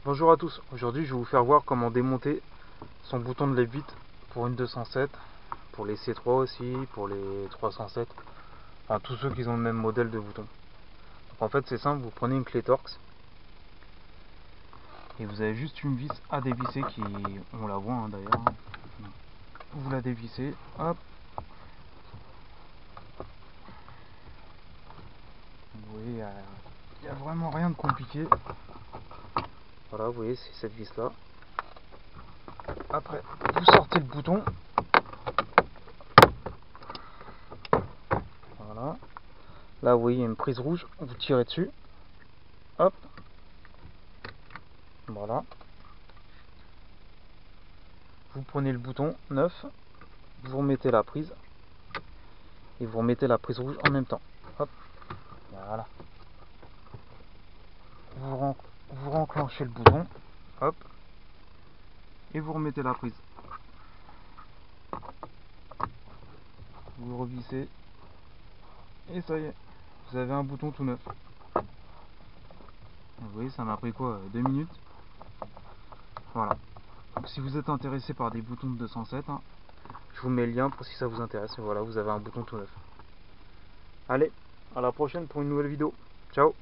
Bonjour à tous, aujourd'hui je vais vous faire voir comment démonter son bouton de lève vite pour une 207, pour les C3 aussi, pour les 307, enfin tous ceux qui ont le même modèle de bouton. Donc en fait c'est simple, vous prenez une clé Torx et vous avez juste une vis à dévisser qui, on la voit d'ailleurs, vous la dévissez, hop, vous voyez il n'y a vraiment rien de compliqué. Voilà, vous voyez c'est cette vis là. Après vous sortez le bouton. Voilà. Là, vous voyez, il y a une prise rouge, vous tirez dessus. Hop. Voilà. Vous prenez le bouton neuf, vous remettez la prise et vous remettez la prise rouge en même temps. Hop. Voilà. Vous renclenchez le bouton. Hop. Et vous remettez la prise. Vous revissez. Et ça y est. Vous avez un bouton tout neuf. Vous voyez, ça m'a pris quoi, 2 minutes. Voilà. Donc si vous êtes intéressé par des boutons de 207, je vous mets le lien pour si ça vous intéresse. Et voilà, vous avez un bouton tout neuf. Allez, à la prochaine pour une nouvelle vidéo. Ciao.